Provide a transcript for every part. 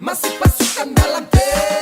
masih pasukan dalam tenda.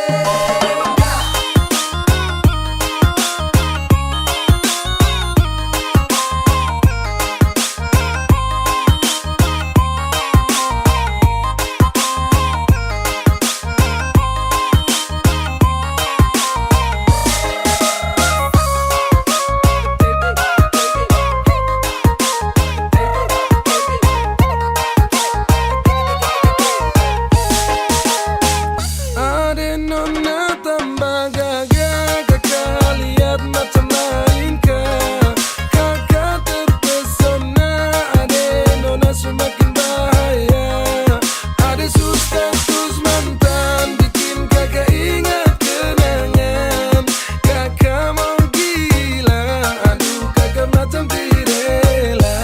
Nona tambah gagah, kakak lihat macam lain kah? Kakak terpesona, ade nona semakin bahaya. Ade status mantan, bikin kakak ingat kenangan. Kakak mau gila, aduh kakak macam tidak rela.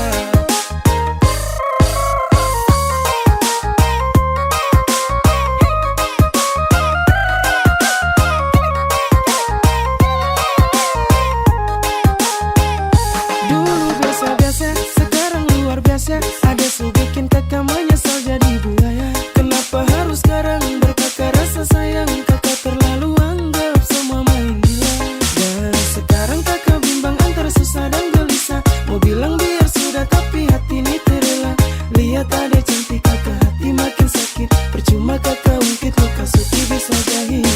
Sekarang luar biasa, ada su bikin kakak menyesal jadi buaya. Kenapa harus sekarang berkakak rasa sayang? Kakak terlalu anggap semua main gila. Dan sekarang kakak bimbang antara susah dan gelisah. Mau bilang biar sudah tapi hati ini terela. Lihat ada cantik kakak hati makin sakit. Percuma kakak ungkit luka suci bisa jahit.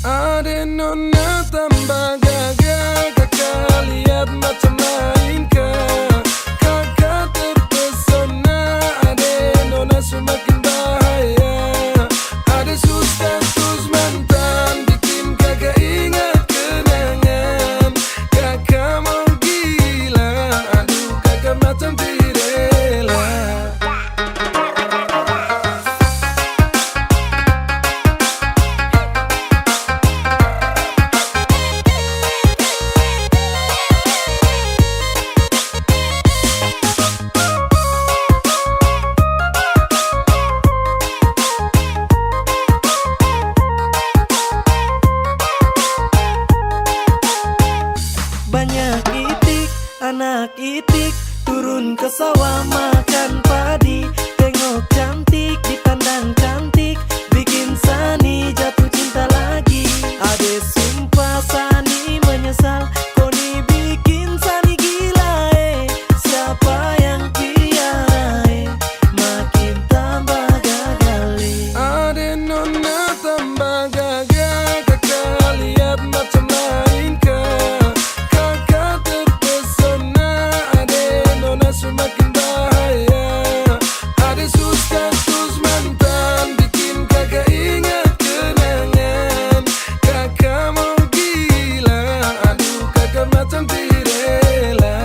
Ada nona tambah gagah, kakak lihat macam lain kah? Semakin bahaya. Ada status mantan, bikin kakak ingat kenangan. Kakak mau gila, aduh kakak macam tidak rela. Banyak itik, anak itik, turun ke sawah makan padi. Tengok cantik, dipandang cantik, bikin Sani jatuh cinta lagi. Ade sumpah Sani menyesal, Koni bikin Sani gila. Siapa yang piara makin tambah gagal. Ade nona tambah gagah, kakak lihat macam lain kah? Semakin bahaya. Ada status mantan, bikin kakak ingat kenangan. Kakak mau gila, aduh kakak macam tidak rela.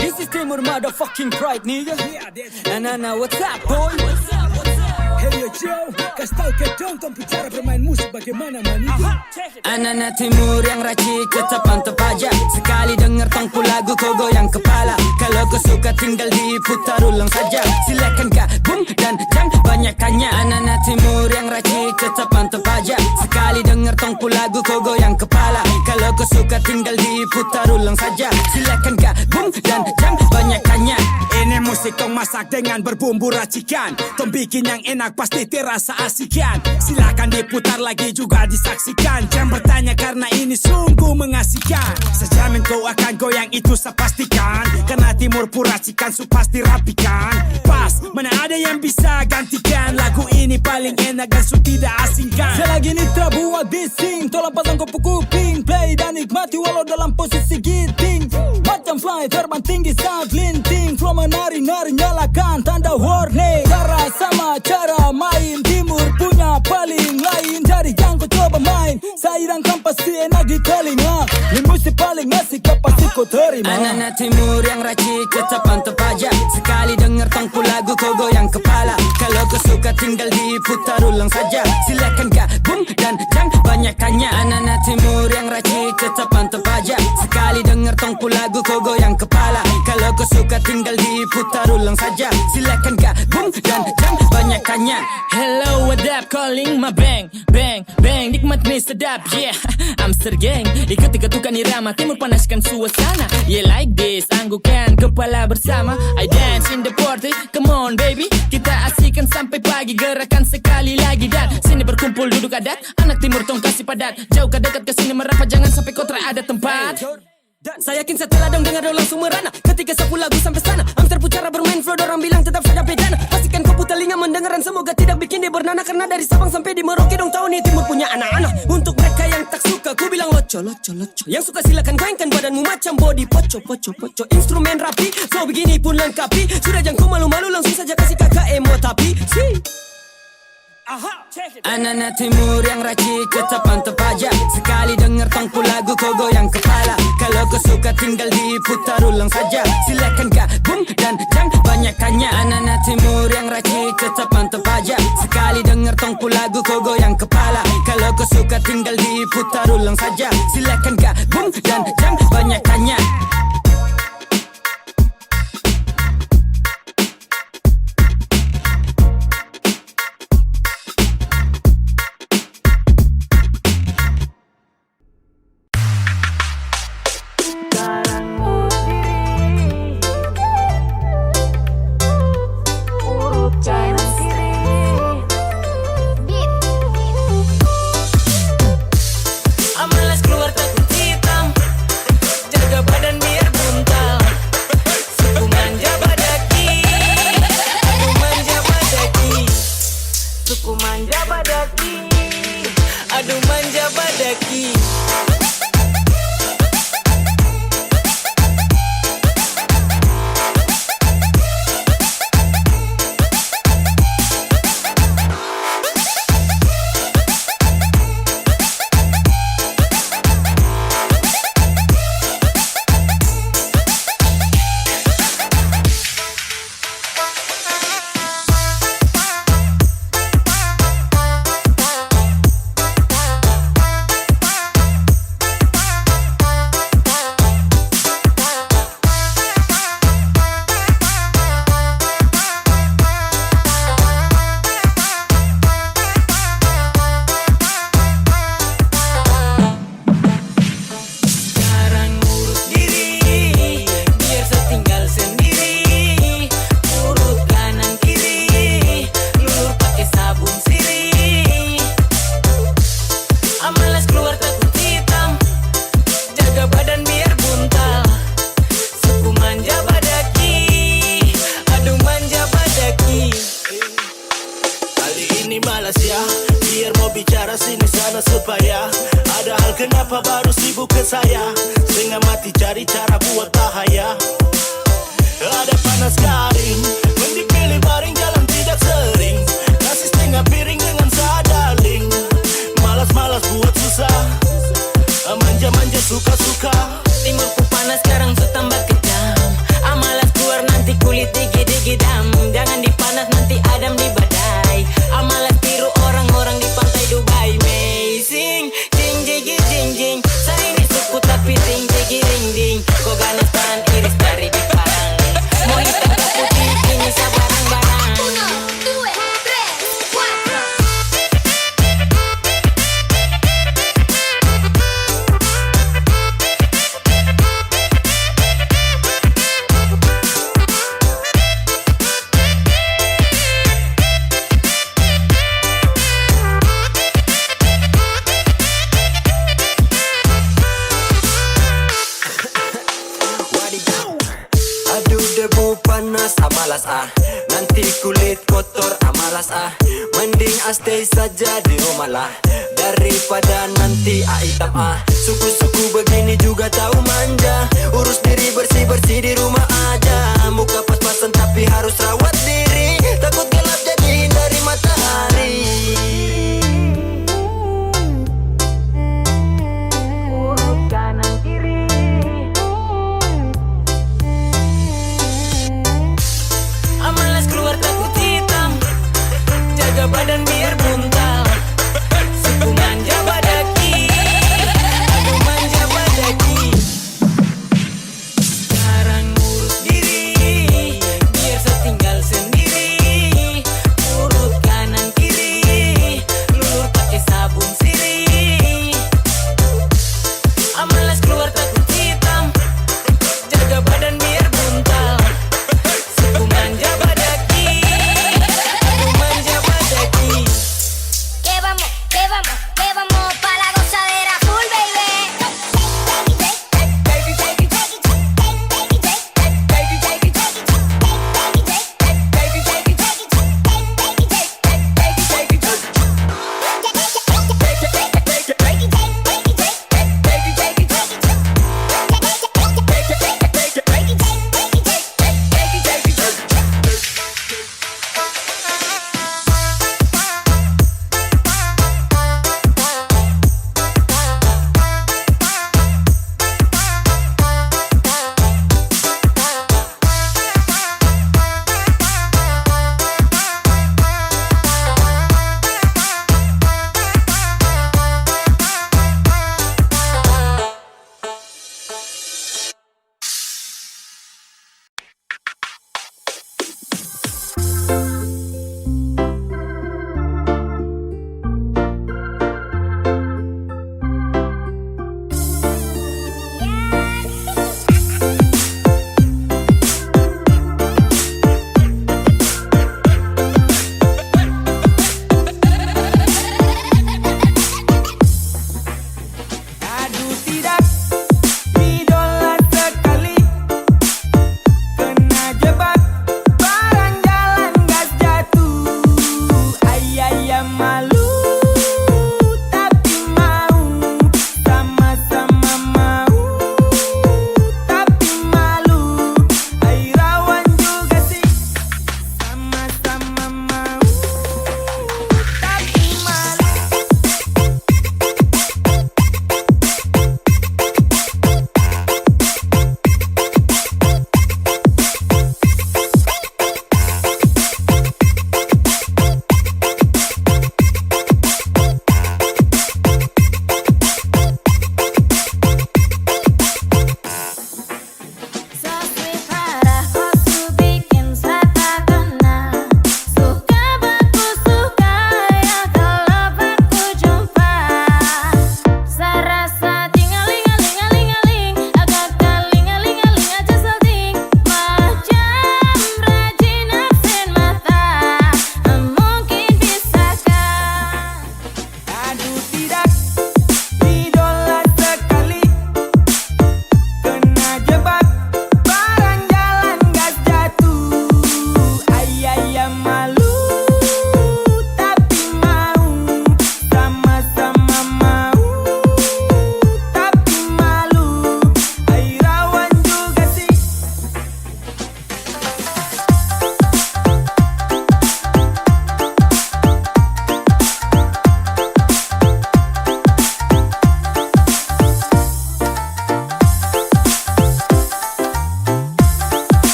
This is Timur motherfucking pride, nigga. Nah, what's up, boy? Hey yo Joe, kasih tau ke dong tentang cara bermain musik bagaimana maniga. Anak-anak timur yang racik tetap mantap aja. Sekali denger tongpu lagu kau goyang kepala. Kalau kau suka tinggal diputar ulang saja. Silakan gabung dan jangan banyak tanya. Anak-anak timur yang racik tetap mantap aja. Sekali denger tongpu lagu kau goyang kepala. Kalau kau suka tinggal diputar ulang saja. Silakan gabung dan jangan banyak tanya. Ini musik tong masak dengan berbumbu racikan. Tong bikin yang enak pasti terasa asikan. Silakan diputar lagi juga disaksikan. Jangan bertanya karena ini sungguh mengasihkan. Sejamin kau akan goyang itu saya pastikan. Karena timur puracikan su pasti rapikan. Pas, mana ada yang bisa gantikan. Lagu ini paling enak dan su tidak asingkan. Selagi nitra buat bising, tolong pasang kopu kuping. Play dan nikmati walau dalam posisi giting. Macam fly terbang tinggi saat linting. Flow menari-nari nyalakan tanda warning. Cara sama cara main timur punya paling lain. masih enak di telinga. Ini musik paling asik pasti kau terima. Anak-anak timur yang racik tetap mantap aja. Sekali denger tongpu lagu kau goyang kepala. Kalau kau suka tinggal diputar ulang saja. Silakan gabung dan jangan banyak tanya. Anak-anak timur yang racik tetap mantap aja. Sekali denger tongpu lagu kau goyang kepala. Kalau kau suka tinggal diputar ulang saja. Silakan gabung dan jangan banyak tanya. Hello, what up? Calling my bang, bang, bang. Nikmat nih sedap, yeah. Amster gang, ikut tukar irama. Timur panaskan suasana, yeah like this. Anggukan kepala bersama. I dance in the party, come on baby. Kita asikan sampai pagi, gerakan sekali lagi. Dan sini berkumpul duduk adat. Anak timur tong kasih padat. Jauh ke dekat ke sini merapat, jangan sampai kau ada tempat. Saya yakin setelah dong dengar dong langsung merana. Ketika 10 lagu sampai sana, Amster pucara bermain flow, dorang bilang tetap saja bedana. Pastikan kau putar telinga mendengaran, semoga tidak bikin dia bernana. Karena dari Sabang sampai di Merauke dong tahu nih timur punya anak-anak. Untuk mereka yang tak suka, ku bilang loco, loco, loco. Yang suka silakan goyangkan badanmu macam body poco, poco, poco. Instrumen rapi, flow begini pun lengkapi. Sudah jangan kau malu-malu, langsung saja kasih kakak emo tapi anak-anak timur yang racik tetap mantap aja. Sekali denger tongpu lagu kau goyang kepala. Kalau kau suka tinggal diputar ulang saja. Silakan gabung dan jangan banyak tanya. Anak-anak timur yang racik tetap mantap aja. Sekali denger tongpu lagu kau goyang kepala. Kalau kau suka tinggal diputar ulang saja. Silakan gabung dan jangan banyak tanya. Amalas keluar takut hitam, jaga badan biar buntal. Suku manja badaki, aduh manja badaki. Suku manja badaki, aduh manja badaki. Kenapa baru sibuk ke saya? Setengah mati cari cara buat bahaya. Ada panas garing, mending pilih baring, jalan tidak sering. Nasi setengah piring dengan sadaling. Malas-malas buat susah, manja-manja suka-suka. Timurku panas sekarang su tambah kejam. Amalas keluar nanti kulit digi-digi-dam. Jangan dipanas nanti adam di badai. Amalas tiru orang-orang di pantai Dubai. Amazing, jing-jing-jing-jing. Saya ini suku tapi ting-jing-ring-ding. Kau ganas tahan iris dari di parang. Mau hitam ke putih ini sabarang-barang. 1, 2, 3, 4. Aduh debu panas amalas nanti kulit kotor amalas mending stay saja di rumah lah daripada nanti hitam suku-suku begini juga tahu manja, urus diri bersih-bersih di rumah aja, muka pas-pasan tapi harus rawat diri, takut gelap jadi hindari matahari.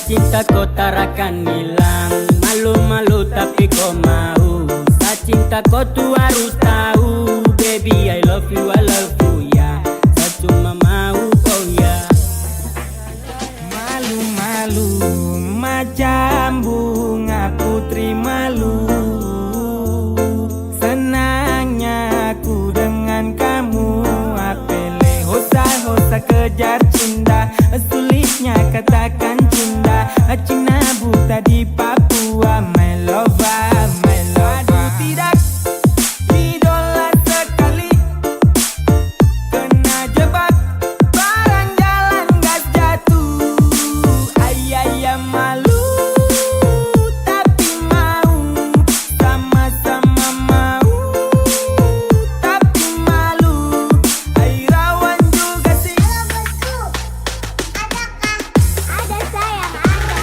cinta kau tarakan hilang. Malu-malu tapi kau mau. Sa cinta kau tuh harus tahu. Baby I love you ya. Sa cuma mau kau ya. Malu-malu macam bunga putri malu. Senangnya aku dengan kamu. Apele hosa kejar cinta. Sulitnya katakan cinta. Cina buta di Papua. My lover, my lover. Aduh tidak idola sekali. Kena jebak barang jalan gas jatuh. Ayah malu tapi mau. Sama-sama mau tapi malu. Ay rawan juga sih. Ada sayang ada.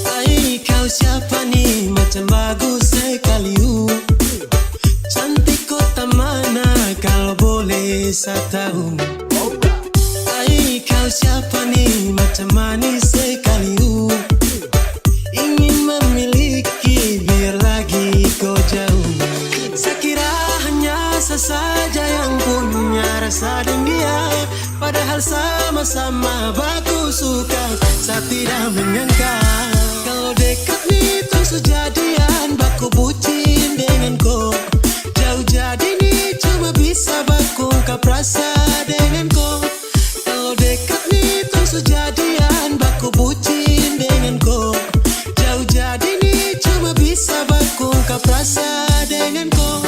Hai kau siapa nih macam bagus sekali cantik kota mana kalau boleh saya tahu. Hai kau siapa nih macam manis sekali ingin memiliki biar lagi kau jauh. Saya kira hanya saya saja yang punya rasa dengan dia, padahal sama-sama bagus suka. Saya tidak menyangka kalau dekat nih terus jadian baku bucin dengan kau. Jauh jadi nih cuma bisa baku ungkap rasa dengan kau. Kalau dekat nih terus jadian baku bucin dengan kau. Jauh jadi nih cuma bisa baku ungkap rasa dengan kau.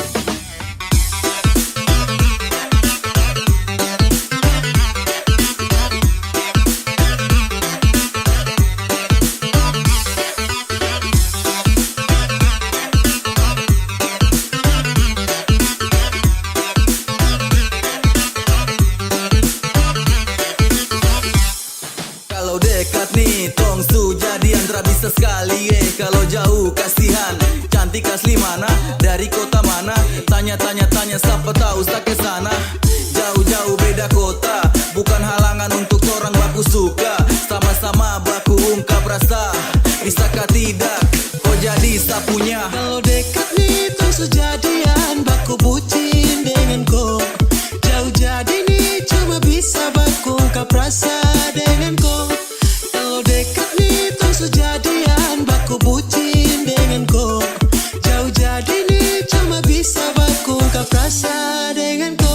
Kalau dekat nih tong su jadian tra bisa sekali kalau jauh kasihan. Cantik asli mana? Dari kota mana? Tanya siapa tahu tak ke sana. Jauh-jauh beda kota, bukan halangan untuk orang baku suka. Sama-sama baku ungkap rasa. Bisakah tidak kau jadi sapunya? Kalau dekat nih terus jadian baku bucin dengan kau. Jauh jadi nih cuma bisa baku ungkap rasa dengan kau. Kalau dekat nih terus jadian baku bucin dengan kau. Jauh jadi nih cuma bisa baku ungkap rasa dengan kau.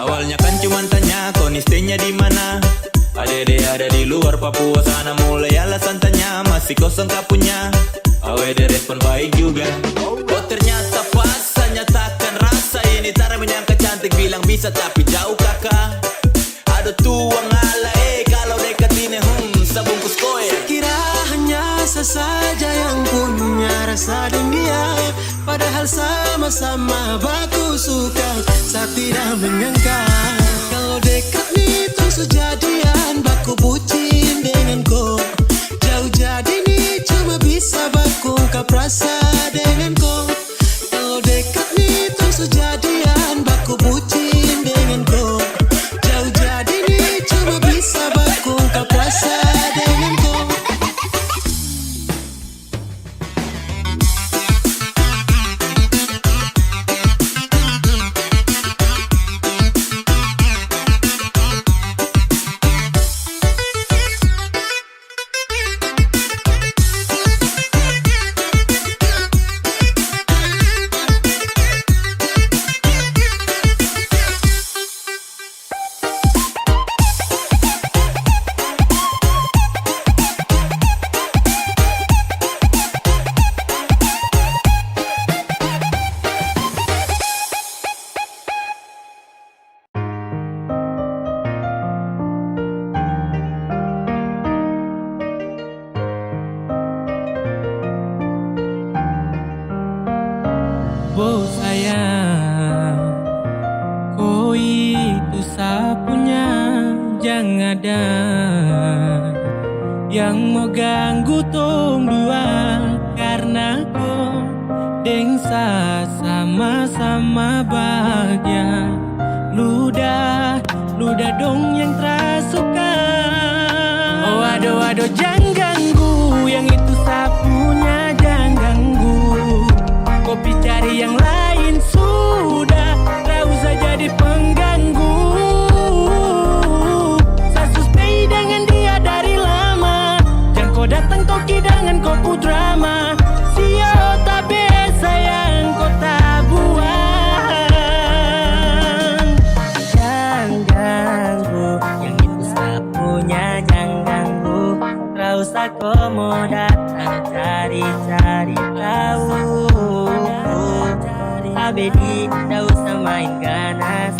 Awalnya kan cuman tanya kau nih stay-nya di mana? Adede ada di luar Papua sana, mulai alasan tanya masih kosong tak punya. Awede respon baik juga. Oh ternyata pas saya nyatakan rasa ini. Tara menyangka cantik bilang bisa tapi jauh kakak. Ada tuang ala kalau dekat ini sabungkus koe. Saya kira hanya saya saja yang punya rasa dengan dia, padahal sama-sama baku suka. Saya tidak menyangka kalau dekat nih terus jadian baku bucin dengan kau. Jauh jadi nih cuma bisa baku ungkap rasa dengan kau. Kalau dekat nih terus jadian baku bucin dengan kau. Jauh jadi nih cuma bisa baku ungkap rasa dengan kau. sapunya, jangan ada yang mau ganggu tong dua, karena kau dengsa sama-sama bahagia. Ludah dong yang terasuka. Oh aduh jangan ganggu, yang itu sapunya jangan ganggu. Kopi cari yang lain sudah, tak usah jadi pengganggu. Saya suspei dengan dia dari lama, jangan kau datang toki dengan kau pu drama. Sio tabe sayang kau tak buang. Jangan ganggu, yang itu sapunya jangan ganggu. Tak usah kau mau datang cari-cari tahu. Abedi, tak usah main ganas,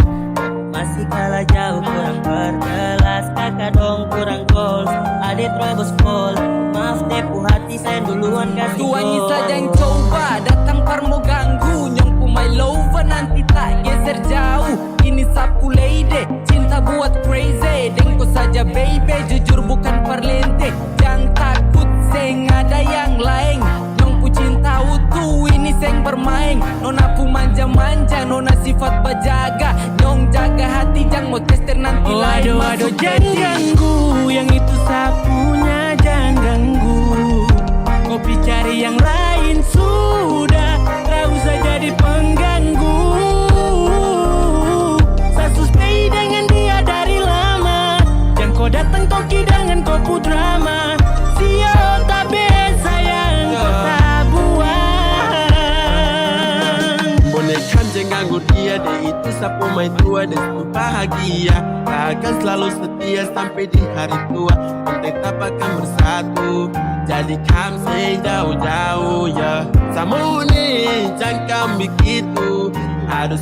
masih kalah jauh kurang berkelas. Kakak dong kurang goals, adik terobos gol. Maaf tepu hati saya duluan kasih gol. Tuannya saja yang coba datang parmo ganggu. Nyong pumai lover nanti tak geser jauh. Ini sapu lady, cinta buat crazy. Dengko saja baby, jujur bukan perlente. Jangan takut seng ada yang lain. Nyong pu cinta utuh, ini seng bermain. Nona pu manja-manja, nona sifat bajaga. Nyong jaga hati, jangan mau tester nanti Oh lain aduh jangan ganggu, yang itu sapunya jangan ganggu. Kopi cari yang lain sudah, tak usah jadi pengganggu. Saya suspei dengan dia dari lama, jangan kau datang toki dengan kau pu drama. Sio tabe sayang kau tak buang. Bonekam jangan ganggu dia, dia itu sapu mai tua dan itu bahagia. Akan selalu setia sampai di hari tua, kita akan bersatu. Jadi kam jauh-jauh ya. Samu nih jangan begitu, harus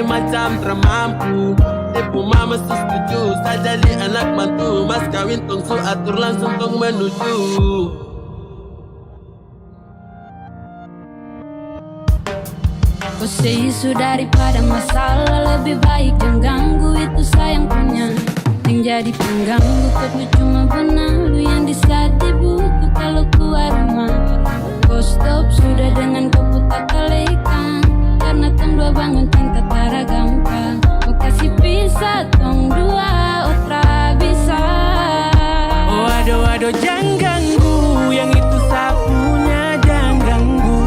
macam termampu. Tepu mama setuju, saya jadi anak mantu. Mas kawin tong su atur langsung tong menuju. Kau say isu daripada masalah, lebih baik jangan ganggu, itu sayang punya. Yang jadi pengganggu kau cuma benalu yang di saat di buku kalau keluar rumah. Kau stop sudah dengan kau putar kalekan, karena tong dua bangun cinta tara gampang. Kau kasih pisah tong dua, otra bisa. Oh aduh jangan ganggu, yang itu sapunya jangan ganggu.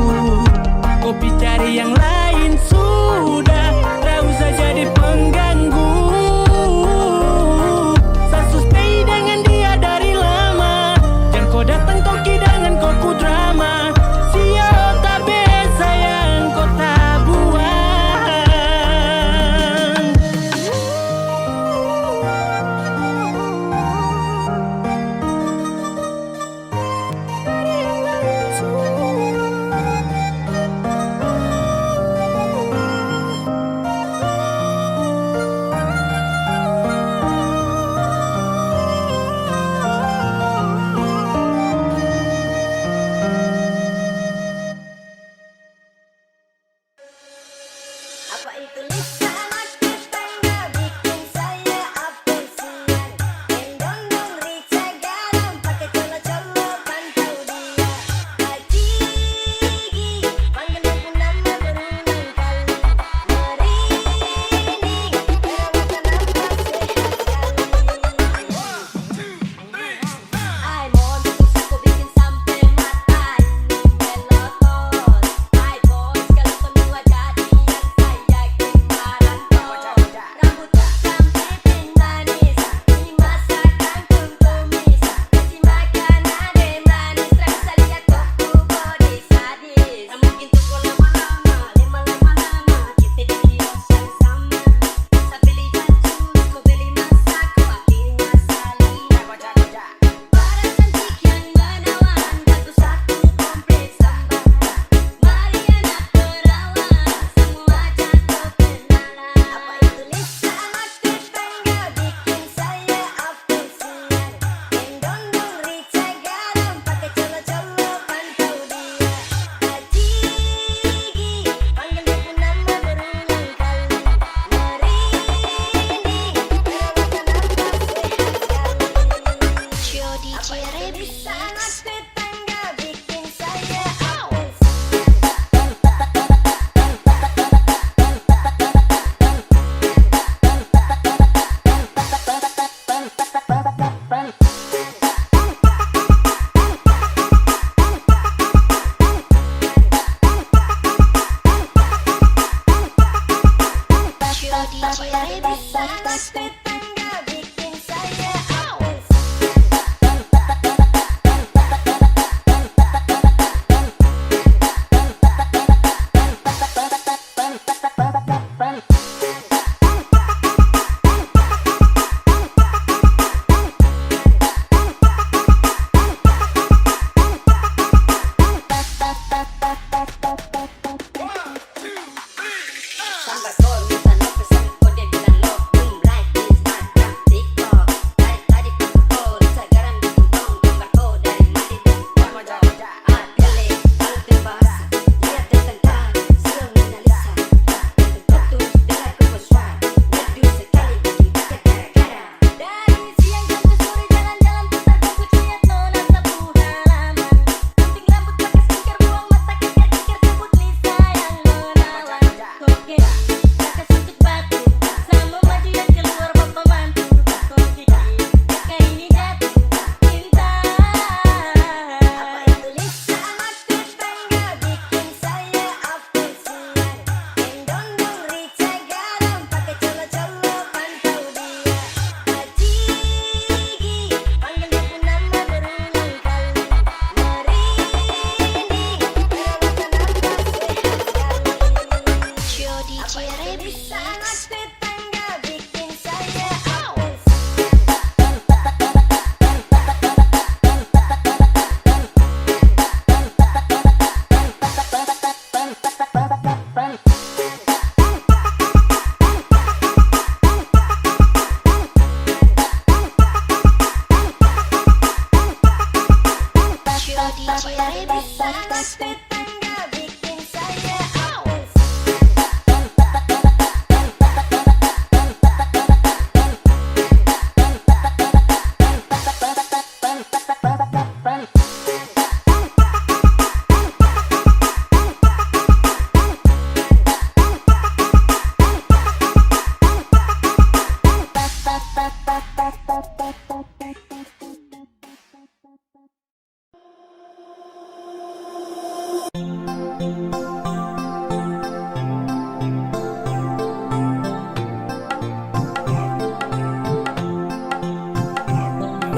Kopi cari yang lain sudah, tak usah jadi pengganggu. Saya suspei dengan dia dari lama, jangan kau datang toki dengan kau pu drama. Sio tabe sayang kau tak buang.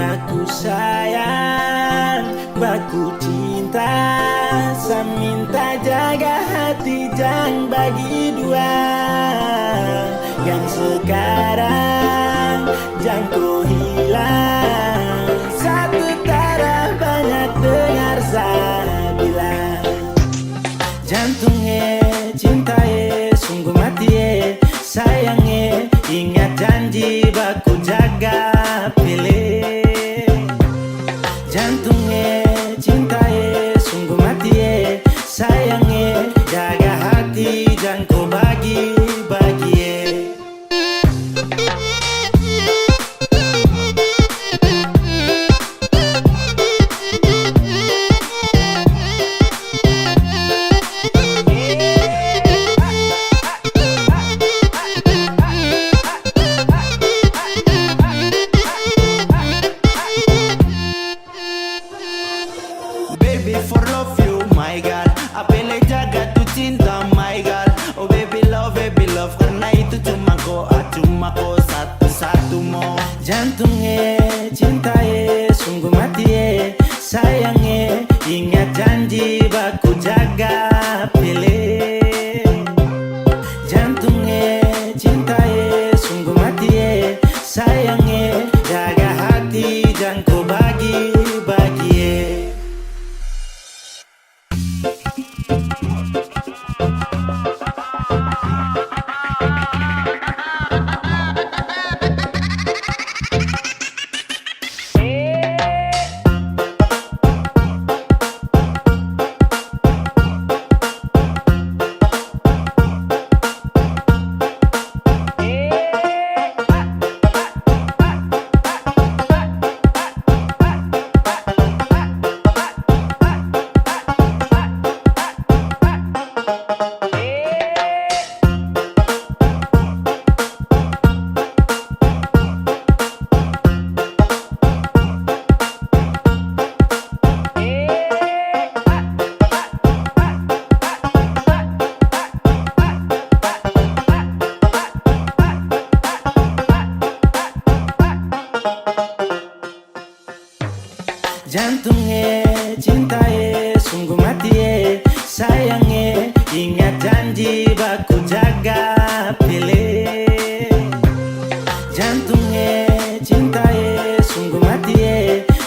Baku sayang, baku cinta, saya minta jaga hati jangan bagi dua. Yang sekarang jangan kau hilang, satu taraf banyak dengar saya bilang. Jantungnya cintaye, sungguh mati sayangnya, ingat janji baku jaga pilih. Jantungnya cintaye, sungguh mati sayangnya, jaga hati jangan kau bagi-bagi. Baby for love you, my God, apelai jaga tu cinta, my God. Oh baby love, karena itu cuma kau satu-satu mo. Jantungnya cintaye, sungguh mati sayangnya, ingat janji baku jaga pilih. Jantungnya cintaye, sungguh mati sayangnya, jaga hati jangan kau bagi-bagi. jantungnya, cintaye, sungguh mati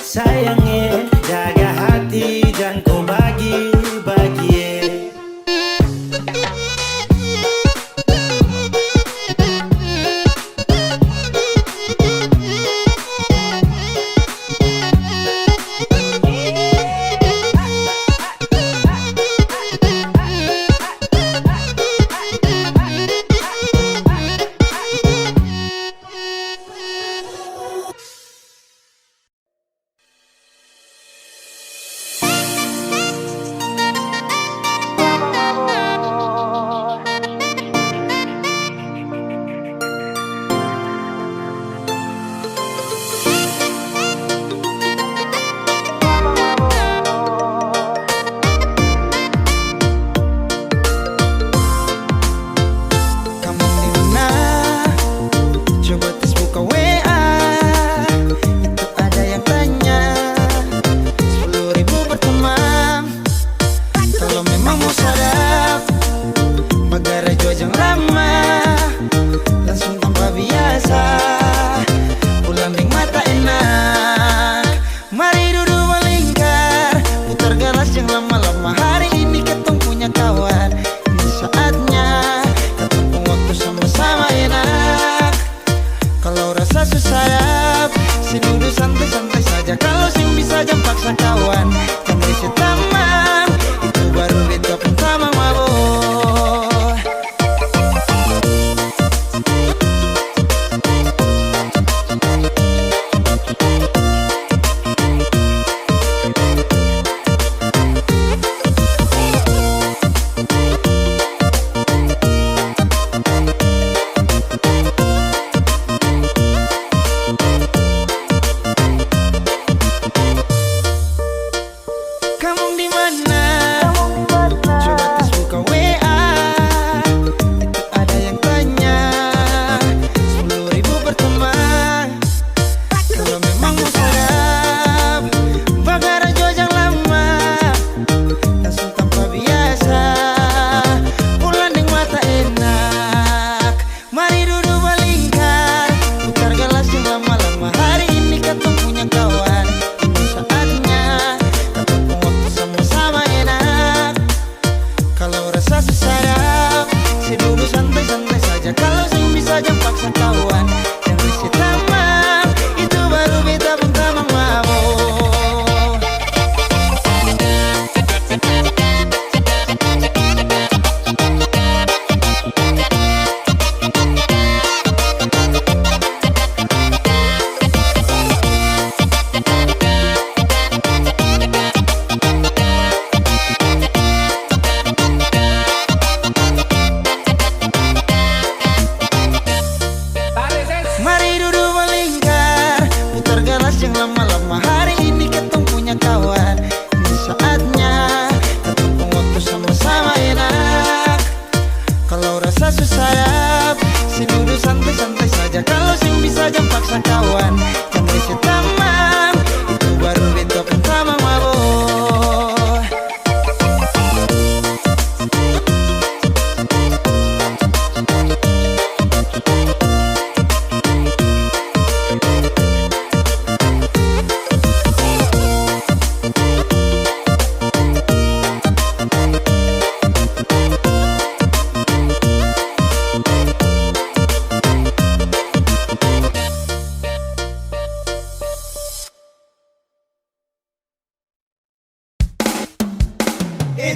sayangnya, jaga hati jangan kau bagi-bagi.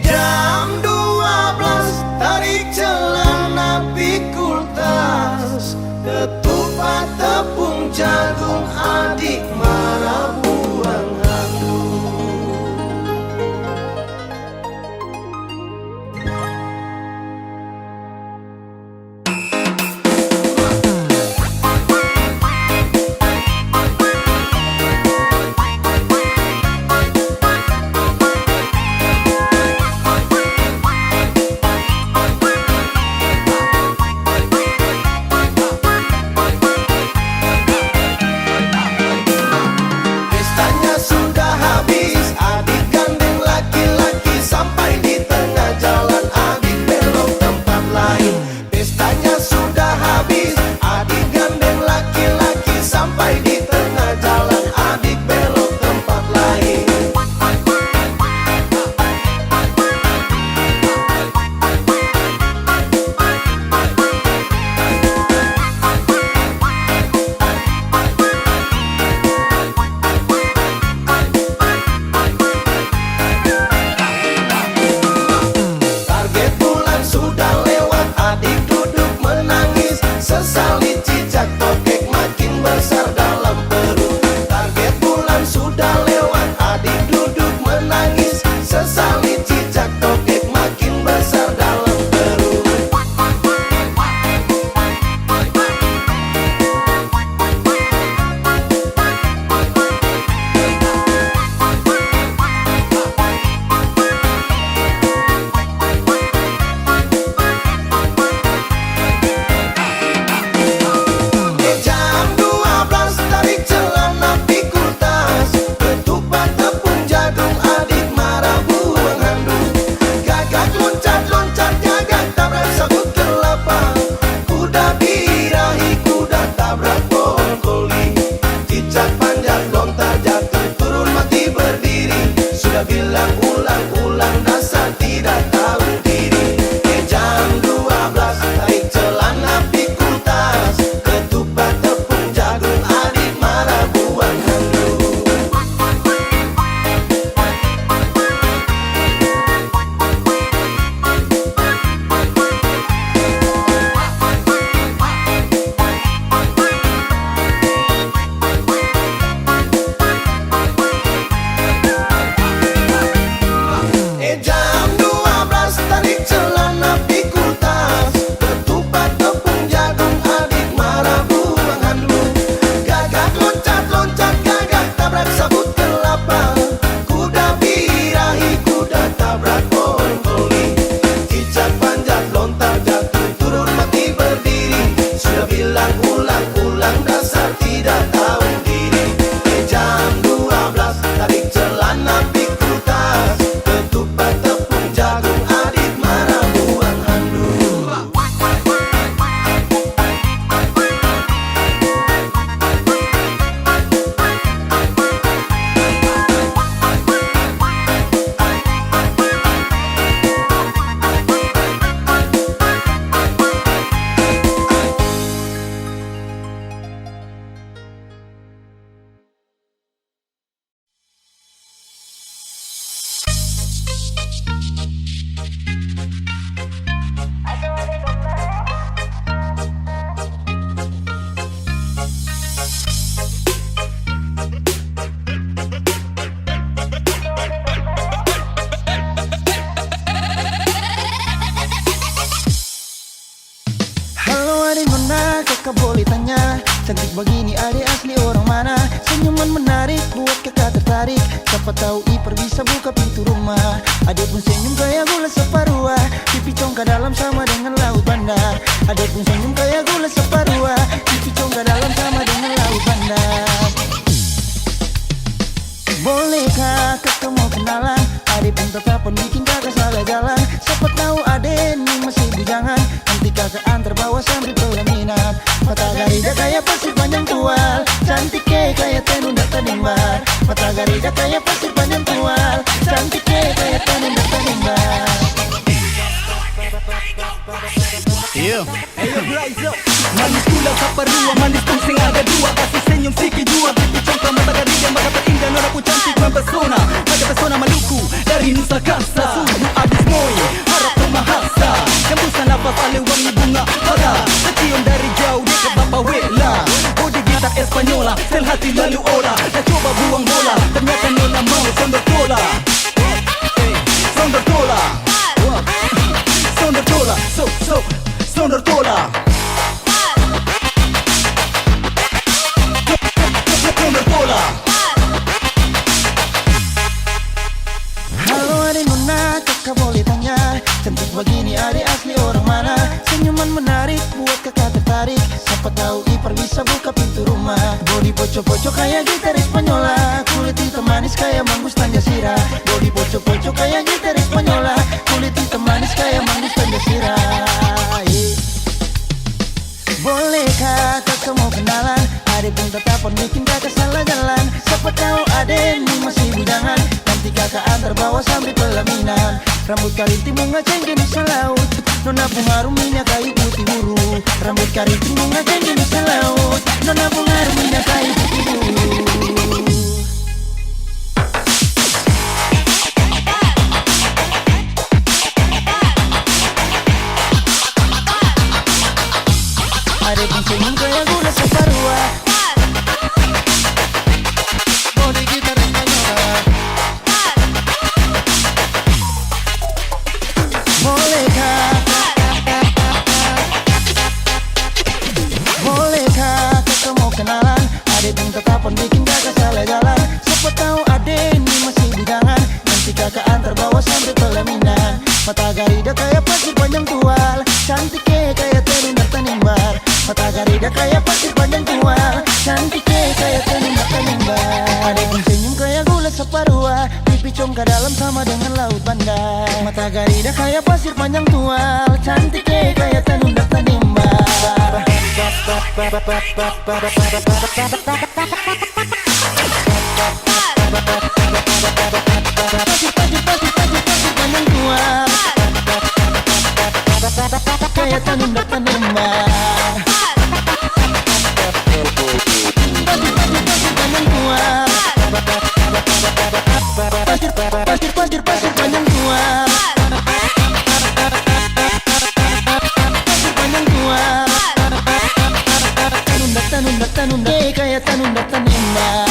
Jam 12 tarik celana pikul tas, ketupat tepung jagung adik marah buang aduh. cicak tokek makin besar dalam perut. Target bulan sudah lewat, adik duduk menangis. Sesali cicak tokek makin besar dalam perut. Jam 12 tarik celana pikul tas, ketupat tepung jagung adik marah buang handuk. Gagak loncat-loncat gagak tabrak sabut kelapa. Kuda birahi kuda tabrak pohon koli. Cicak panjat lontar jatuh turun mati berdiri. Sudah bilang ulang-ulang dasar tidak tahu diri. Jam 12 tarik celana pikul tas, ketupat tepung jagung adik marah buang handuk. Jam 12 tarik celana pikul tas, ketupat tepung jagung adik marah buang handuk. Gagak loncat-loncat gagak tabrak sabut kelapa. Kuda birahi kuda tabrak pohon koli. Cicak panjat lontar jatuh turun mati berdiri. Sudah bilang ulang-ulang dasar tidak tahu diri. Jam 12 tarik celana pikul tas, ketupat tepung jagung adik marah buang handuk. Halo adik mana, kakak boleh tanya, cantik begini adik asli orang mana? Senyuman menarik buat kakak tertarik. Siapa tahu Ipar bisa buka pintu rumah. Adik pun senyum kayak gula separuh, pipi congkak dalam sama dengan laut bandar. Adik pun senyum kayak gula separuh, pipi congkak dalam sama dengan laut bandar. Bolehkah kakak mau kenalan? Adik pun tetapan bikin kakak salah jalan. Siapa tahu adik ini masih bujangan, nanti kakak antar bawa sambil pelaminan. Mata garida kayak pasir panjang tual, cantik kayak tenun data nimbar. Mata garida kayak pasir panjang tual, cantik kayak tenun data nimbar. Manis gula saparua, manis pusing ada dua. Kasih senyum sikit jua, pipi congkak mata garida, mata terindah nona pun cantik mempesona. Mata pesona Maluku dari Nusa Kasa, suhu abis moy harap memahasa. Hembusan nafas ale wangi bunga pada, tercium dari jauh dekat Bapa Wela. Bodi gitar Espanyola, sel hati lalu olah. Dah coba buang bola, ternyata nona mau sondor tola. Sondor tola, sondor tola, sondor tola. Sondor tola. Halo adik nona, kakak boleh tanya, cantik begini adik asli orang mana? Senyuman menarik buat kakak tertarik. Siapa tahu Ipar bisa buka pintu rumah. Bodi poco-poco kayak gitar Espanyola, kulit hitam manis kayak manggus Tanjasira. Bodi poco-poco kayak gitar Espanyola, kulit hitam manis kayak manggus Tanjasira. Bolehkah kakak mau kenalan? Adik pun tetapan bikin kakak salah jalan. Siapa tahu adik ini masih bujangan, nanti kakak antar bawa sambil pelaminan. Rambut karinting bunga cengkeh Nusa Laut, nona bunga harum minyak kayu putih buru. Rambut karinting bunga cengkeh Nusa Laut, nona bunga harum minyak kayu putih buru. Adik pun senyum kayak kayak gula separuh. Body kita rendah. Bolehkah kita mau kenalan? Adek minta telepon bikin kakak salah jalan. Siapa tahu adek ini masih bujangan. Nanti kakak antar bawa sampai pelaminan. Mata garida kayak pasir panjang tual, cantiknya kayak terundar tanimbar. Mata garida kayak pasir panjang tual, cantiknya kayak terundar tanimbar. Adek pun senyum kayak gula separuh, pipi congka dalam sama dengan laut bandar. Mata garida kayak pasir panjang tual, cantiknya kayak terundar tanimbar. Pasir panjang tual, kayak tanundar tanimbar. Pasir panjang tual, pasir panjang tual, pasir panjang tual, tanundar, kayak tanundar tanimbar.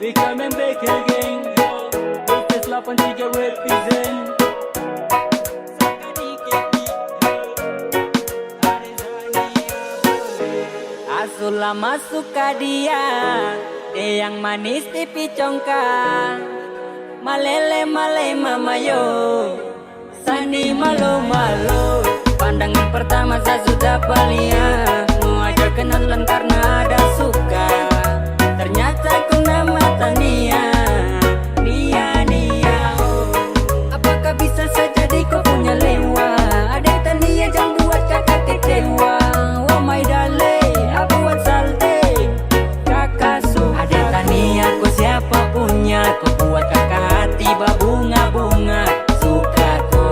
We coming back again. This love and she get represent. Asulah masuk ke dia yang manis pipi congkak. Malele male mama yo, sani malu malu. Pandangan pertama saya sudah palia, mau ajak kenalan karena ada suka. Ternyata ku nama Tania, Nia oh. Apakah bisa saja kau punya lewa? Ada Tania jangan buat kakak kecewa. Oh my darling, aku buat salte kakak su. Ada Tania ku siapa punya? Ku buat kakak hati berbunga-bunga. Suka ku,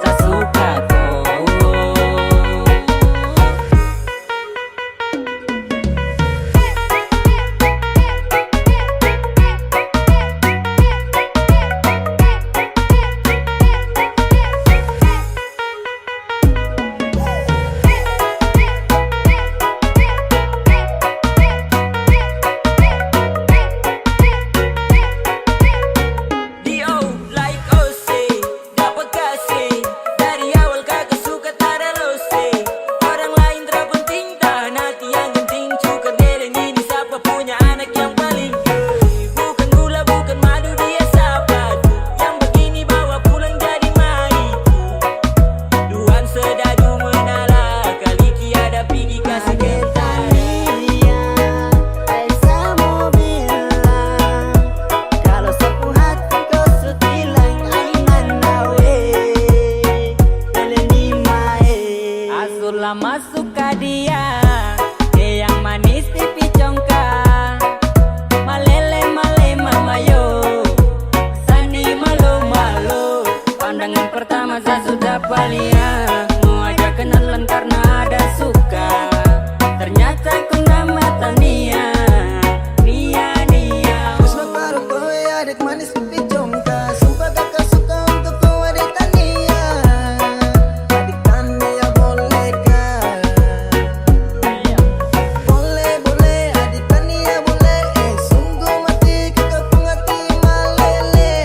saya suka ku. Masuk ke dia yang manis pipi congkak. Malele male mama yo, sani malu malu. Pandangan pertama saya sudah palia, mau ajak kenalan karena ada suka. Ternyata ku nama Tania, Nia oh. Terus baru kowe adek manis pipi congkak. Sumpah kakak suka untuk kau adek Tania. Adik Tania bolehkah? Boleh adik Tania boleh. Sungguh mati kakak pun hati malele.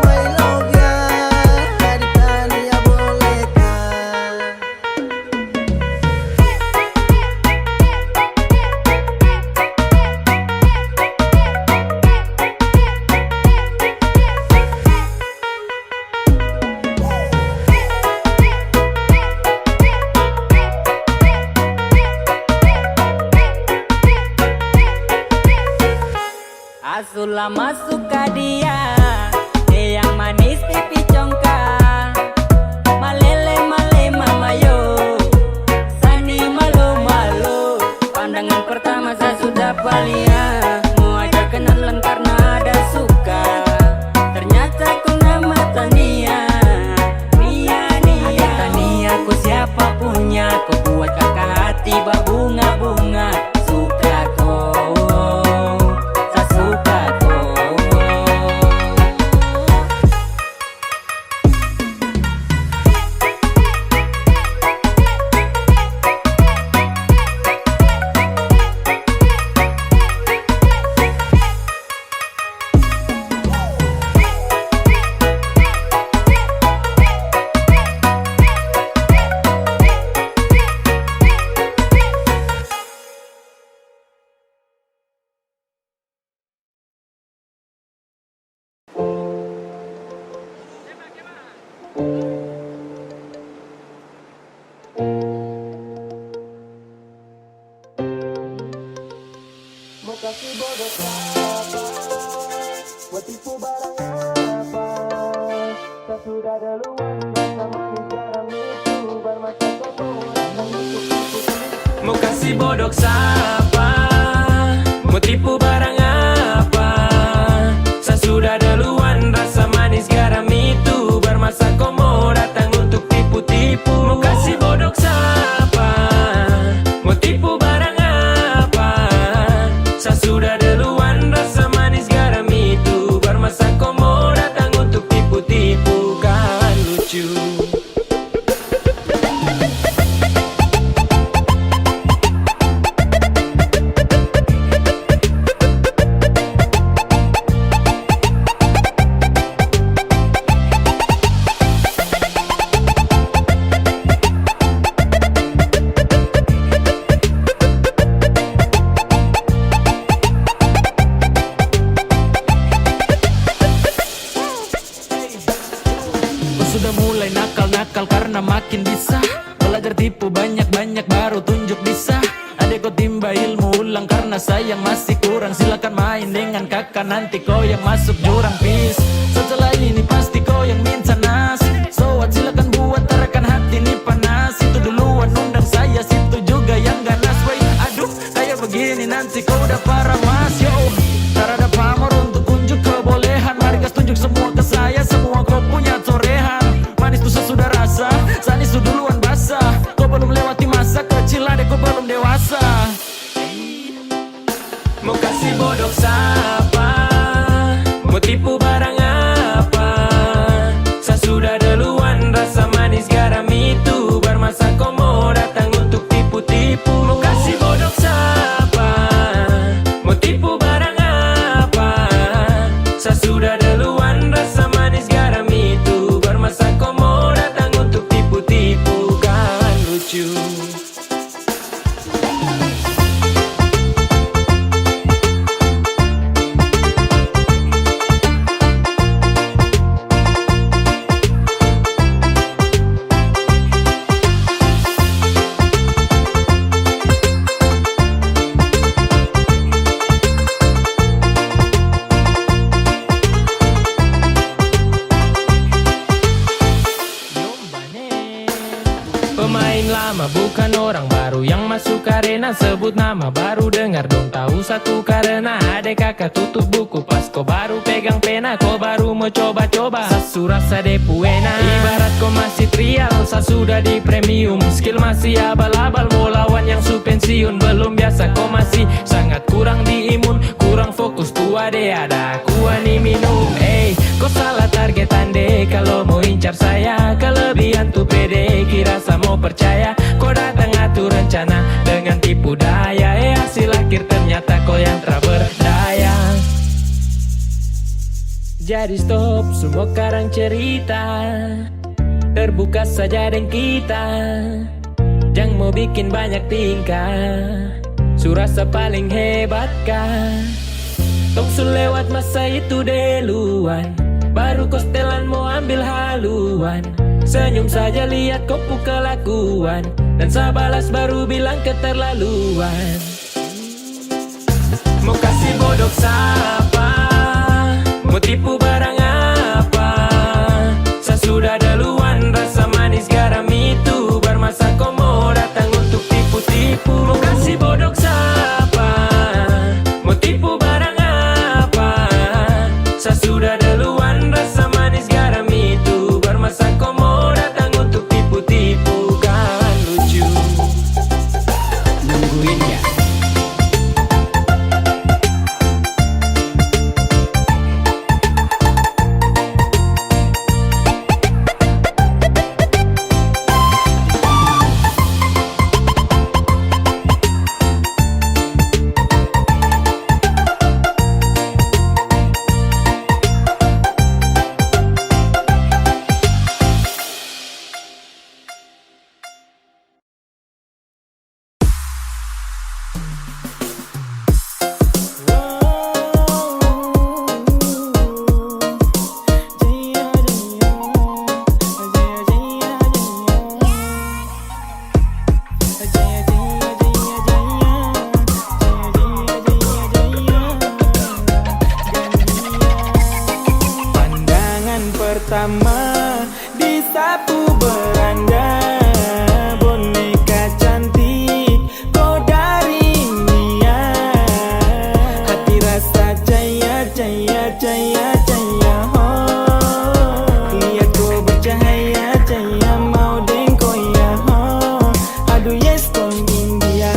My love ya, adik Tania bolehkah? Asulah masuk ke dia yang manis pipi congkak. Malele male mama yo, sani malu malu. Pandangan pertama saya Mau kasih bodoh siapa? Mau tipu barang apa? Saya sudah duluan, rasa manis garam itu bermasa kau mau datang untuk tipu-tipu. Mau kasih bodoh siapa? Mau tipu barang apa? Saya sudah duluan, rasa manis garam itu bermasa kau mau datang untuk tipu-tipu. Kan lucu. Sudah mulai nakal-nakal karena makin bisa belajar tipu banyak-banyak baru tunjuk bisa. Adek kau timba ilmu ulang karena sayang masih kurang. Silakan main dengan kakak nanti kau yang masuk jurang. Peace. Setelah ini pasti kau yang minta nas. So what, silakan buat tarakan hati ini panas. Itu duluan undang saya, situ juga yang ganas. Wait, aduh kayak begini nanti kau udah parah mas. Yo, tak ada pamor untuk unjuk kebolehan. Mari gas tunjuk semua ke saya, semua kau punya torehan. Manis tuh sudah rasa, sanis tuh duluan basah. Kau belum lewati masa kecil, adek kau belum dewasa. Mau kasih bodoh siapa? Mau tipu barang apa? Saya sudah duluan, rasa manis garam itu bermasa kau mau datang untuk tipu-tipu. Mau kasih bodoh siapa? Mau tipu barang apa? Saya sudah duluan, rasa manis garam itu bermasa kau mau datang untuk tipu-tipu. Kan lucu. Pemain lama bukan orang baru yang masuk arena. Sebut nama baru dengar dong tahu satu karena adek kakak tutup buku pas kau baru pegang pena. Kau baru mau coba-coba sasu rasa depu enak. Ibarat kau masih trial, saya sudah di premium. Skill masih abal-abal, mau lawan yang su pensiun. Belum biasa kau masih sangat kurang di imun. Kurang fokus tua deh ada kuah nih minum. Kau salah target ande kalau mau incar saya. Kelebihan tuh pede kira saya mau percaya. Kau datang atur rencana dengan tipu daya. Hasil akhir ternyata kau yang tak berdaya. Jadi stop semua karang cerita, terbuka saja dengan kita. Jangan mau bikin banyak tingkah, surasa paling hebat kah? Tong su lewat masa itu duluan, baru kau setelan mau ambil haluan. Senyum saja lihat kau kelakuan, dan saya balas baru bilang keterlaluan. Mau kasih bodoh siapa? Mau tipu barang apa? Saya sudah duluan, rasa manis garam itu bermasa kau mau datang untuk tipu-tipu. Mau kasih bodoh siapa? Mau tipu barang apa? Saya sudah duluan, rasa manis garam itu bermasa kau mau datang untuk tipu-tipu. Kan lucu. Nungguin ya. pertama disapu beranda, boneka cantik kau dari India, hati rasa jaya jaya jaya jaya, oh lihat kau bercahaya jaya mau dengko ya, oh aduh yes kau India.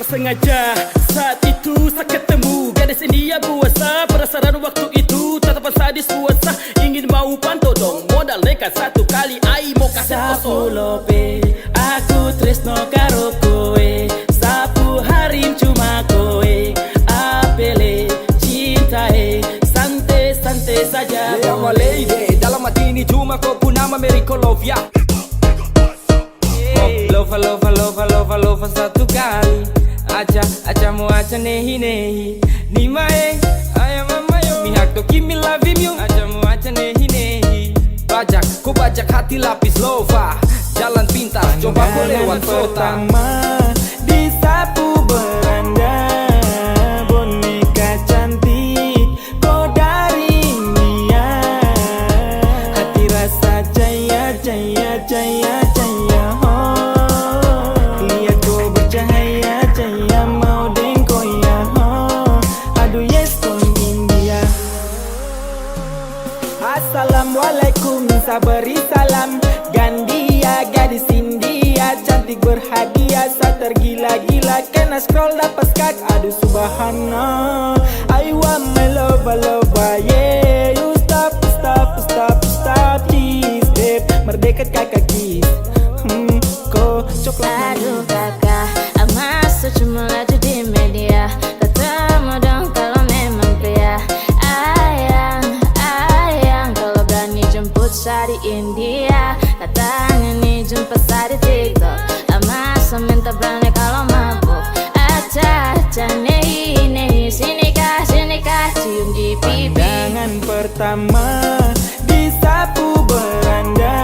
Sengaja saat itu saya ketemu gadis India buasa. Penasaran waktu itu tatapan sadis buasa. Ingin mau pantau dong modal nekat satu kali ai mau kasih Sapu kosong. lope, aku tresno karo kowe. Sapu harim cuma kowe. Apele, cintae, santai-santai saja. Lama lady dalam hati ini cuma kau pun nama Miracle Love ya. Lova, lova, lova, lova, lova satu kali. Acha mo acha nehi nehi ni mae aya mama yo mihak to kimi love you acha mo acha nehi nehi. Bajak, kau bajak hati lapis lova. Jalan pintas, coba kau lewat kota. Pertama disapu beranda, boneka cantik kau dari India, hati rasa jaya jaya jaya jaya, oh lihat kau bercahaya jaya mau dengko ya, oh aduh yes kau India. Assalamualaikum, sabari salam. Gandia, gadis India, cantik berhadiah, saat tergila-gila, kena scroll dapat skak, aduh subhanallah. I want my lover, lover, yeah. You stop, stop, stop, stop, please, babe. Merdeka kakak kiss, kau coklat. Aduh kakak, masa cuma laju di media. Ketemu dong kalau memang pria. Ayang, kalau berani jemput saya di India. Katanya nih jumpa saya di TikTok. Masa minta berani kalau mabuk. Aca, nehi, sini kah, cium di pipi. Pandangan pertama disapu beranda,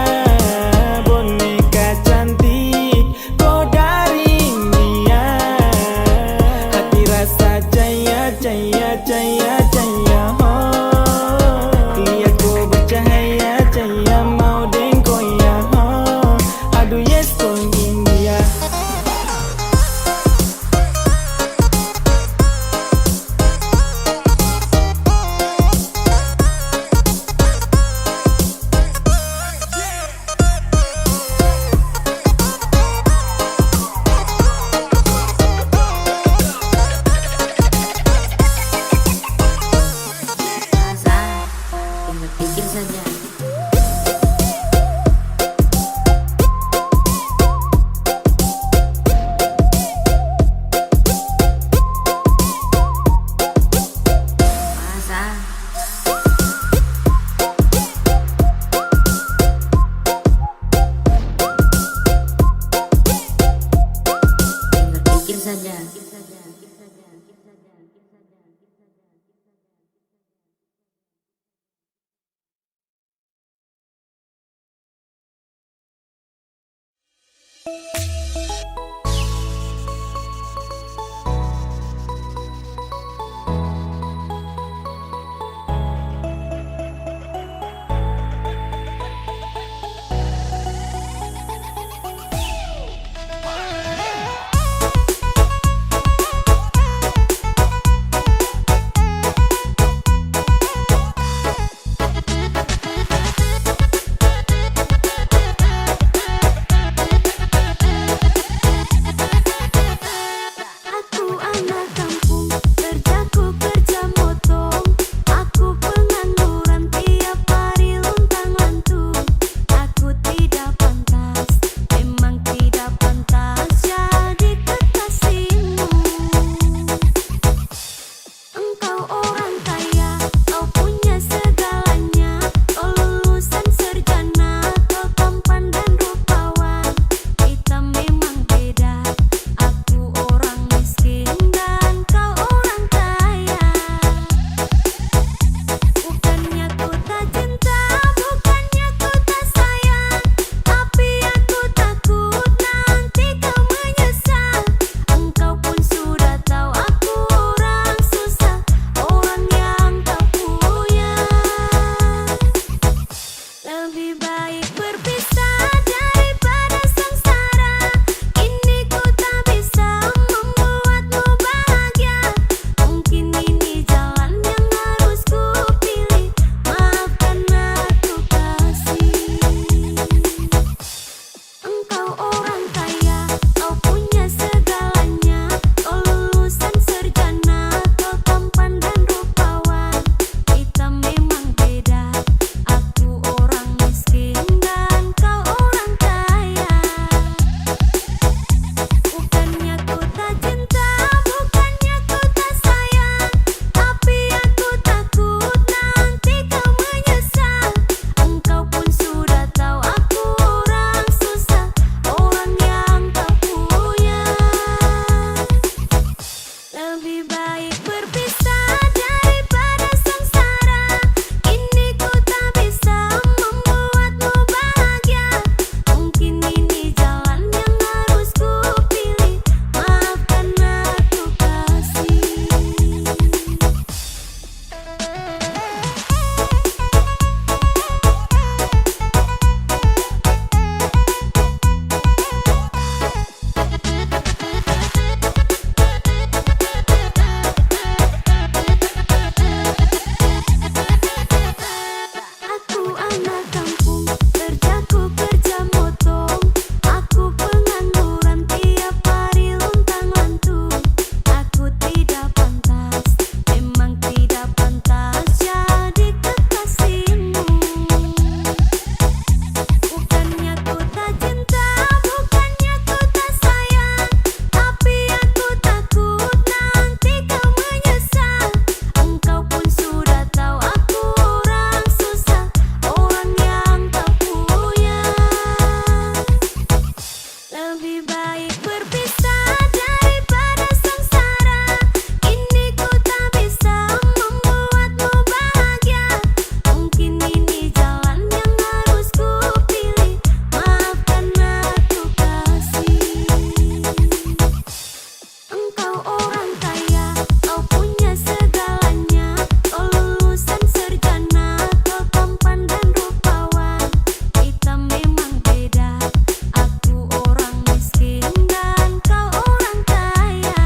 boneka cantik kau dari India, hati rasa jaya jaya jaya jaya, oh lihat kau bercahaya jaya mau dengko ya, oh aduh yes kau India. Lebih baik berpisah daripada sengsara. Kini ku tak bisa membuatmu bahagia. Mungkin ini jalan yang harus ku pilih. Maafkan aku kasih. Engkau orang kaya, kau punya segalanya. Kau lulusan sarjana, kau tampan dan rupawan. Kita memang beda. Aku orang miskin dan kau orang kaya. Bukannya ku tak cinta, bukannya ku tak sayang, tapi aku takut nanti kau menyesal. Engkau pun sudah tahu aku orang susah, orang yang tak punya. Lebih baik berpisah daripada sengsara. Kini ku tak bisa membuatmu bahagia. Mungkin ini jalan yang harus ku pilih. Maafkan aku kasih. Aku anak kampung, kerjaku kerja motong. Aku pengangguran tiap hari luntang lantung. Aku tidak pantas, memang tidak pantas jadi kekasihmu. Bukannya ku tak cinta, bukannya ku tak sayang, tapi aku takut nanti kau menyesal. Engkau pun sudah tahu aku orang susah, orang yang tak punya. Lebih baik berpisah daripada sengsara. Kini ku tak bisa membuatmu bahagia. Mungkin ini jalan yang harus ku pilih. Maafkan aku kasih. Engkau orang kaya, kau punya segalanya. Kau lulusan sarjana, kau tampan dan rupawan. Kita memang beda. Aku orang miskin dan kau orang kaya.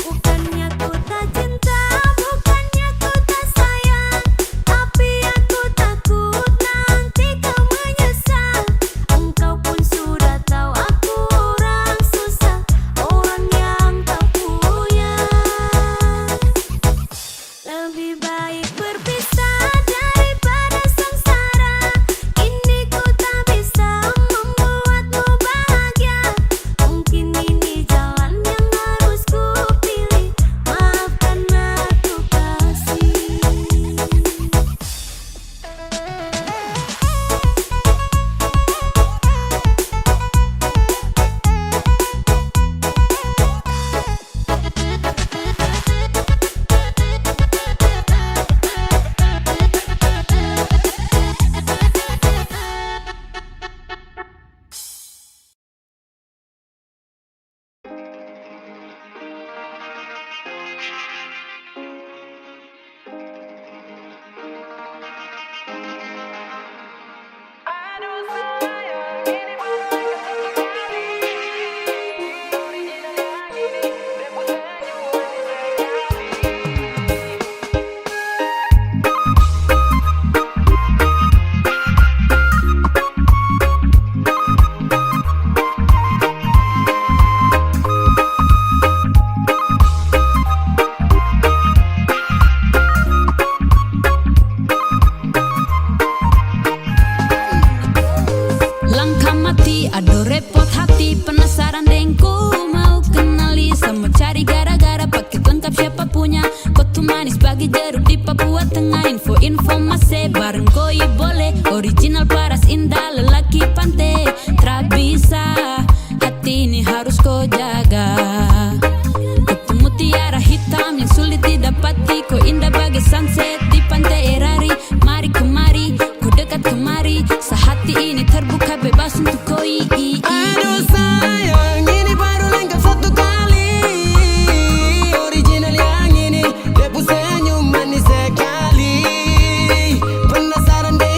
Bukannya ku tak cinta, bukannya ku tak sayang, tapi aku takut nanti kau menyesal. Engkau pun sudah tahu aku orang susah, orang yang tak punya. Lebih baik berpisah daripada sengsara. Kini ku tak bisa membuatmu bahagia. Mungkin ini jalan yang harus ku pilih. Maafkan aku kasih. Langkah mati, aduh repot hati. Penasaran dengku mau kenali. Sama cari gara-gara paket lengkap siapa punya. Kotu manis bagi jeruk di Papua Tengah. Info masih bareng koi boleh. Original paras indah lelaki pantai. Tra bisa, hati ini harus kau jaga. Kotu mutiara hitam yang sulit didapati. Kau indah bagai sunset di pantai Erari. Mari kemari, kau dekat kemari. Sehati ini terbuka bebas untuk koi. Aduh sayang, ini baru lengkap satu kali. Original yang ini, depu senyum manis sekali. Penasaran deh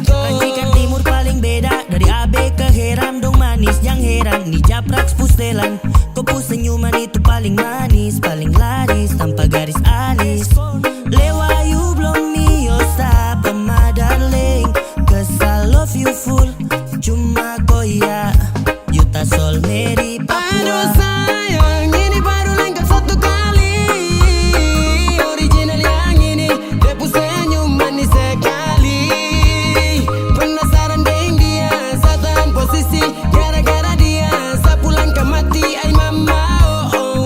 Racikan timur paling beda, dari AB ke Heram. Dong manis yang heran, ni japrak pusdelan. Kopu senyuman itu paling manis, paling laris, tanpa garis alis. Lewayu belum miosta, my darling, 'cause I love you full. Cuma koya, Yuta Sol Meri Papua. Aduh sayang, ini baru lengkap satu kali. Original yang ini, depu senyum manis sekali. Penasaran deng dia, satan posisi. Gara-gara dia, sapu langkah mati, ay mama, oh oh.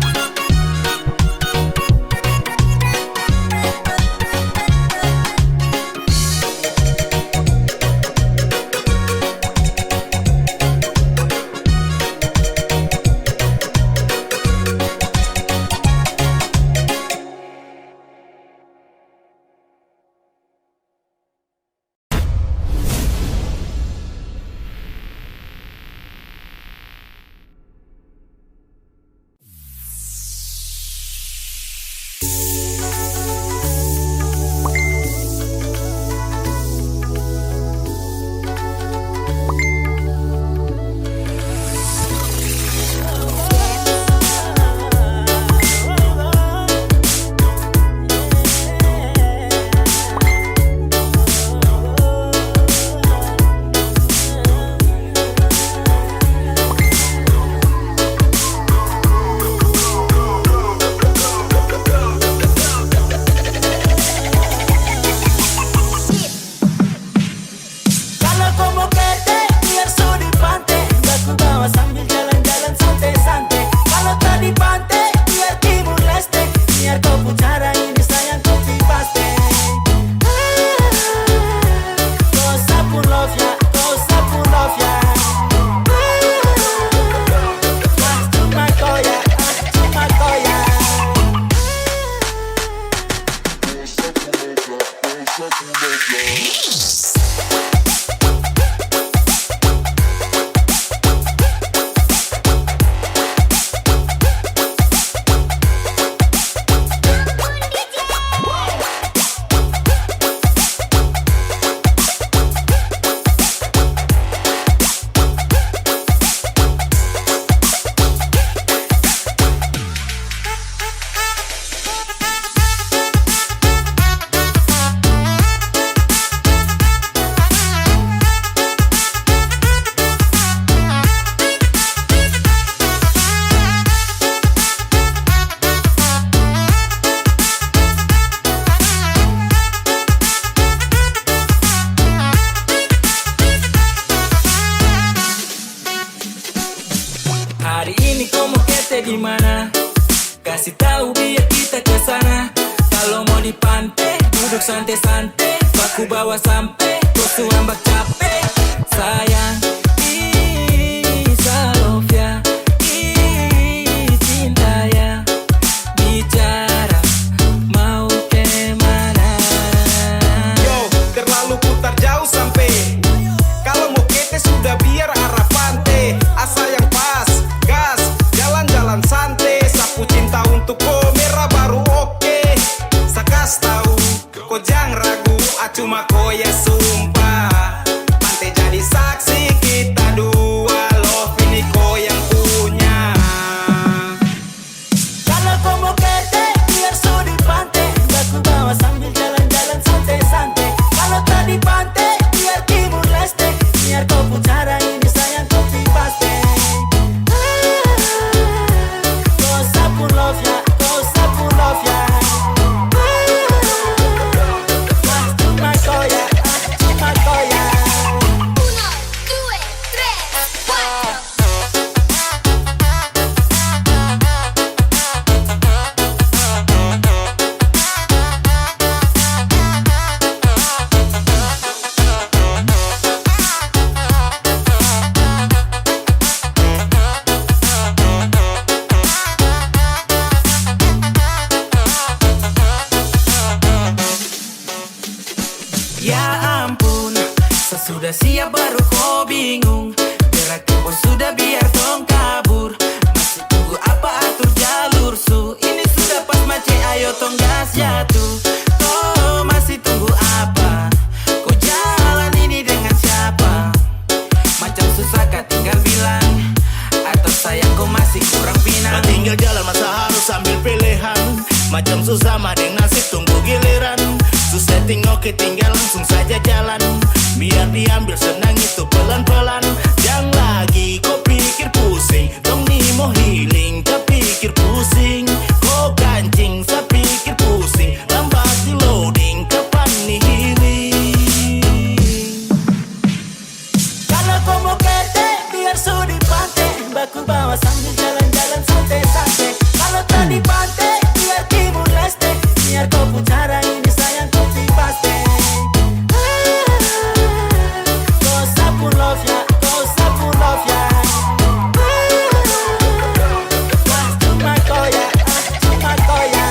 gimana? Kasih tahu biar kita kesana. Kalau mau di pantai, duduk santai-santai, baku bawa sampai kau suambak capek. Sayang, Salofia, cinta ya, bicara mau kemana? Yo, terlalu putar jauh sampai. Kalau mau kete sudah biar arah pantai. Asal yang pas, gas, jalan-jalan santai. Sapu cinta untuk kau merah baru oke. Sakas tahu, kau jangan ragu, cuma kau ya sumpah. Pantai jadi saksi kita dua, love ini kau yang punya. Kalau kau mau kete, biar su di pantai, baku bawa sambil jalan-jalan santai-santai. Kalau tak di pantai, biar Timur Leste, biar kau pucara ini sayang kopi paste. Kau sapu love ya, kau sapu love ya. Cuma kau ya, cuma kau ya. 1, 2, 3, 4. Ya ampun, sesudah siap baru kau bingung. Geraknya pun sudah biar tong kabur. Masih tunggu apa atur jalur su. Ini sudah pas mace ayo tong gas jatuh. Oh masih tunggu apa? Kau jalan ini dengan siapa? Macam susah kah tinggal bilang, atau sayang kau masih kurang pinang? Tinggal jalan masa harus ambil pilihan. Macam susah mah deng nasib tunggu giliran. Susah tengok tinggal langsung saja jalan. Biar diambil senang itu pelan-pelan. Jangan lagi kau pikir pusing. Tong ni mau healing, tak pikir pusing. Kau kancing, saya pikir pusing. Lambat di loading, kapan nih healing? Kalau kau mau kete, biar su di pantai, baku bawa sambil jalan-jalan santai-santai. Kalau tak di pantai, biar Timur Leste, biar kau pucara ini sayang kopi paste. Kau sapu love ya, kau sapu love ya. Cuma kau ya, cuma kau ya.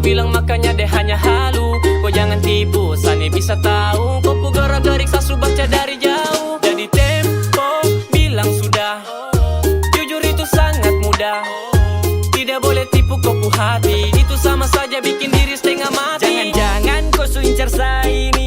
bilang makanya deh hanya halu. Kau jangan tipu, Sani bisa tahu. Kau pu garak-garik sasu baca dari jauh. Jadi tempo bilang sudah, jujur itu sangat mudah. Tidak boleh tipu kau pu hati, itu sama saja bikin diri setengah mati. Jangan-jangan kau su incar saya ini,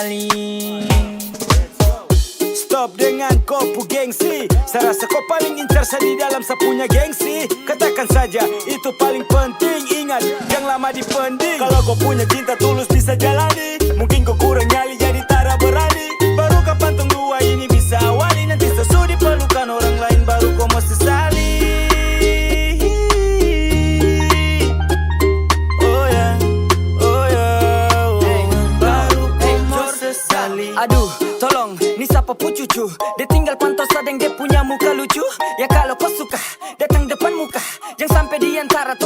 saling. Stop dengan kopu gengsi. Saya rasa kau paling incar saya di dalam saya punya gengsi. Katakan saja itu paling penting. Ingat yang lama dipending. Kalau kau punya cinta tulus bisa jalani. Mungkin kau kurang nyali jadi tak berani. Baru kapan tunggu ini bisa awali. Nanti sesudi pelukan orang lain baru kau mau sesali. Oh ya, oh ya, oh. Baru kau mau sesali. Aduh, tolong, ni siapa pu cucu? Dia tinggal pantau sadeng dia punya muka lucu. Ya kalau kau suka, datang depan muka. Jangan sampai di antara